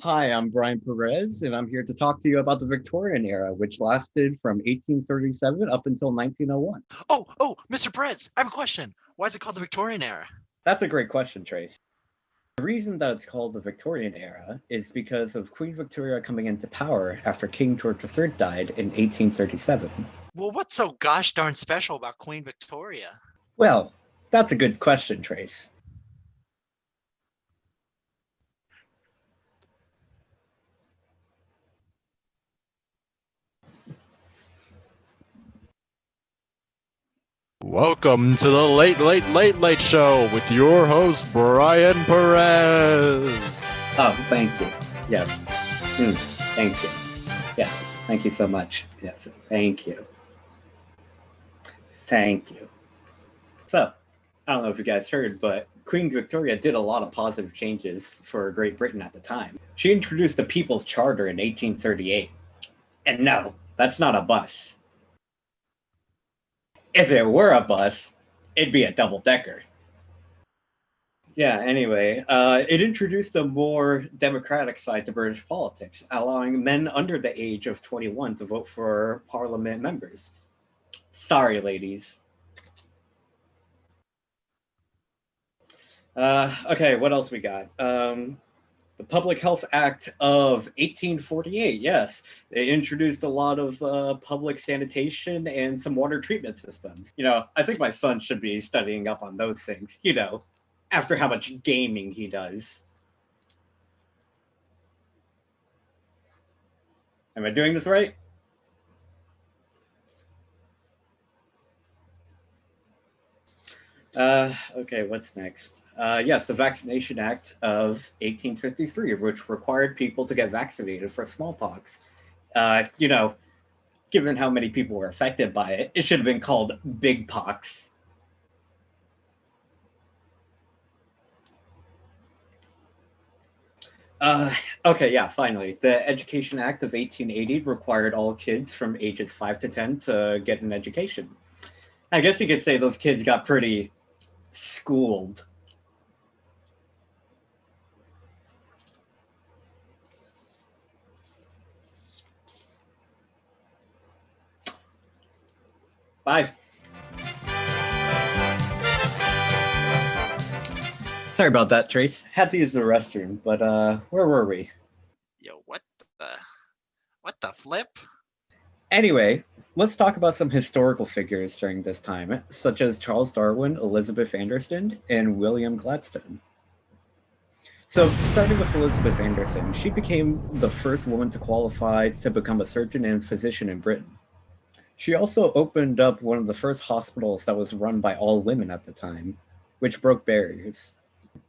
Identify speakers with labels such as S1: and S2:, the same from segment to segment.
S1: Hi, I'm Brian Perez, and I'm here to talk to you about the Victorian era, which lasted from 1837 up until 1901.
S2: Mr. Perez, I have a question. Why is it called the Victorian era?
S1: That's a great question, Trace. The reason that it's called the Victorian era is because of Queen Victoria coming into power after King George III died in 1837.
S2: Well, what's so gosh darn special about Queen Victoria?
S1: Well, that's a good question, Trace.
S3: Welcome to the Late Show with your host, Brian Perez.
S1: Oh, thank you. Yes. Thank you. Yes. Thank you so much. Yes. Thank you. Thank you. So, I don't know if you guys heard, but Queen Victoria did a lot of positive changes for Great Britain at the time. She introduced the People's Charter in 1838. And no, that's not a bus. If it were a bus, it'd be a double-decker. Yeah, anyway, it introduced a more democratic side to British politics, allowing men under the age of 21 to vote for parliament members. Sorry, ladies. Okay, what else we got? The Public Health Act of 1848, yes. They introduced a lot of public sanitation and some water treatment systems. I think my son should be studying up on those things, after how much gaming he does. Am I doing this right? Okay, what's next? Yes, the Vaccination Act of 1853, which required people to get vaccinated for smallpox. Given how many people were affected by it, it should have been called Big Pox. Okay, yeah, finally. The Education Act of 1880 required all kids from ages 5 to 10 to get an education. I guess you could say those kids got pretty schooled. Bye. Sorry about that, Trace. Had to use the restroom, but where were we?
S2: Yo, what the flip?
S1: Anyway, let's talk about some historical figures during this time, such as Charles Darwin, Elizabeth Anderson, and William Gladstone. So, starting with Elizabeth Anderson, she became the first woman to qualify to become a surgeon and physician in Britain. She also opened up one of the first hospitals that was run by all women at the time, which broke barriers.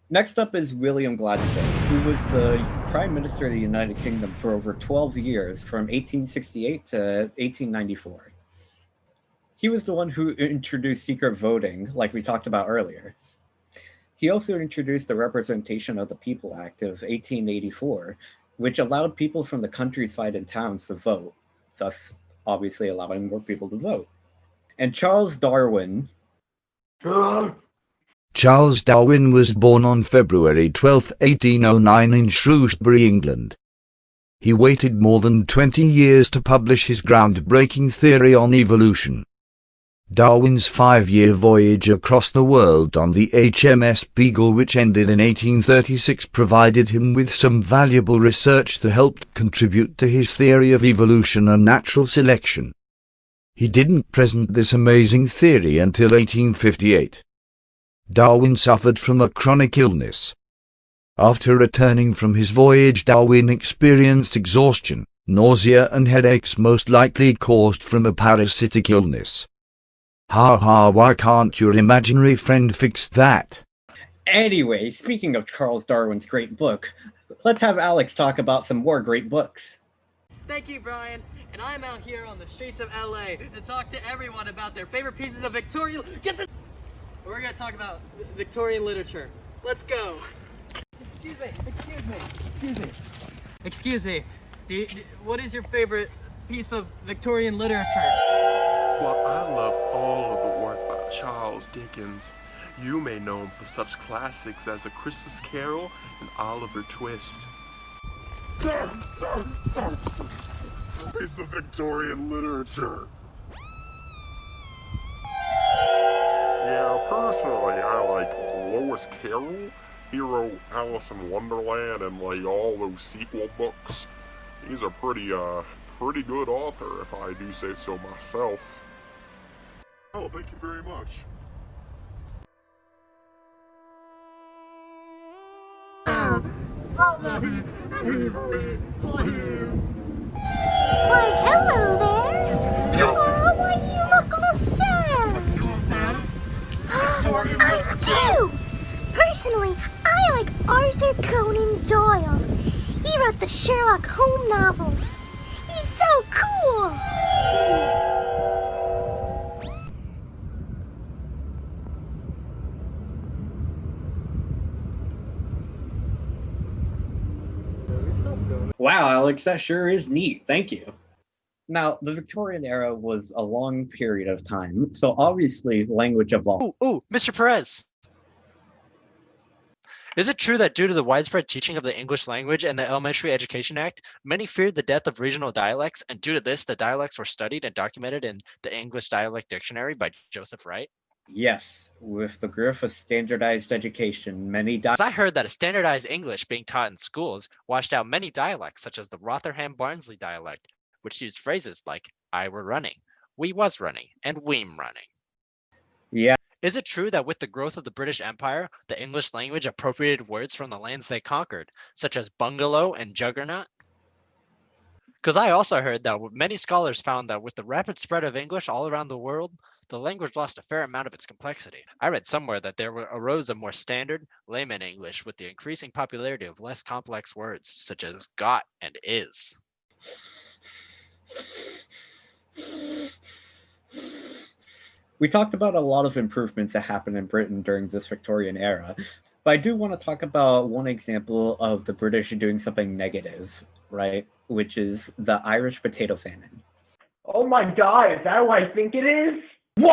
S1: Next up is William Gladstone, who was the Prime Minister of the United Kingdom for over 12 years, from 1868 to 1894. He was the one who introduced secret voting, like we talked about earlier. He also introduced the Representation of the People Act of 1884, which allowed people from the countryside and towns to vote, thus obviously allowing more people to vote. And Charles Darwin...
S4: Charles Darwin was born on February 12, 1809 in Shrewsbury, England. He waited more than 20 years to publish his groundbreaking theory on evolution. Darwin's 5-year voyage across the world on the HMS Beagle, which ended in 1836, provided him with some valuable research that helped contribute to his theory of evolution and natural selection. He didn't present this amazing theory until 1858. Darwin suffered from a chronic illness. After returning from his voyage, Darwin experienced exhaustion, nausea and headaches, most likely caused from a parasitic illness. Why can't your imaginary friend fix that?
S1: Anyway, speaking of Charles Darwin's great book, let's have Alex talk about some more great books.
S5: Thank you, Brian. And I'm out here on the streets of LA to talk to everyone about their favorite pieces of Victorian... We're going to talk about Victorian literature. Let's go. Excuse me. What is your favorite piece of Victorian literature?
S6: Well, I love all of the work by Charles Dickens. You may know him for such classics as A Christmas Carol and Oliver Twist. Sir! Piece of Victorian literature. Yeah, personally, I like Lewis Carroll. He wrote Alice in Wonderland and like all those sequel books. He's a pretty good author, if I do say so myself. Oh, thank you very much.
S7: Somebody, anybody, please. Why, hello there. Oh, why do you look all sad? I do! Personally, I like Arthur Conan Doyle. He wrote the Sherlock Holmes novels. He's so cool!
S1: Wow, Alex, that sure is neat. Thank you. Now, the Victorian era was a long period of time, so obviously language evolved.
S2: Ooh, Mr. Perez. Is it true that due to the widespread teaching of the English language and the Elementary Education Act, many feared the death of regional dialects, and due to this, the dialects were studied and documented in the English Dialect Dictionary by Joseph Wright?
S1: Yes, with the growth of standardized education, many
S2: As I heard that a standardized English being taught in schools washed out many dialects, such as the Rotherham-Barnsley dialect, which used phrases like "I were running," "we was running," and "we'm running."
S1: Yeah.
S2: Is it true that with the growth of the British Empire, the English language appropriated words from the lands they conquered, such as bungalow and juggernaut? Because I also heard that many scholars found that with the rapid spread of English all around the world, the language lost a fair amount of its complexity. I read somewhere that there arose a more standard, layman English with the increasing popularity of less complex words, such as got and is.
S1: We talked about a lot of improvements that happened in Britain during this Victorian era, but I do want to talk about one example of the British doing something negative, right? Which is the Irish potato famine.
S8: Oh my god, is that who I think it is?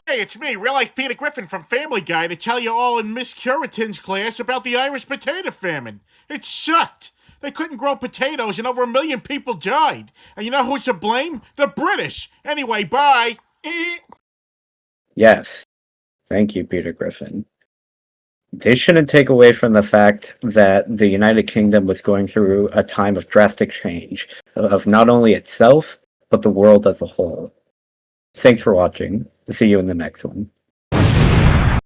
S9: Hey, it's me, real life Peter Griffin from Family Guy, to tell you all in Miss Curitan's class about the Irish potato famine. It sucked. They couldn't grow potatoes and over 1 million people died. And you know who's to blame? The British. Anyway, bye.
S1: Yes. Thank you, Peter Griffin. They shouldn't take away from the fact that the United Kingdom was going through a time of drastic change of not only itself, but the world as a whole. Thanks for watching. See you in the next one.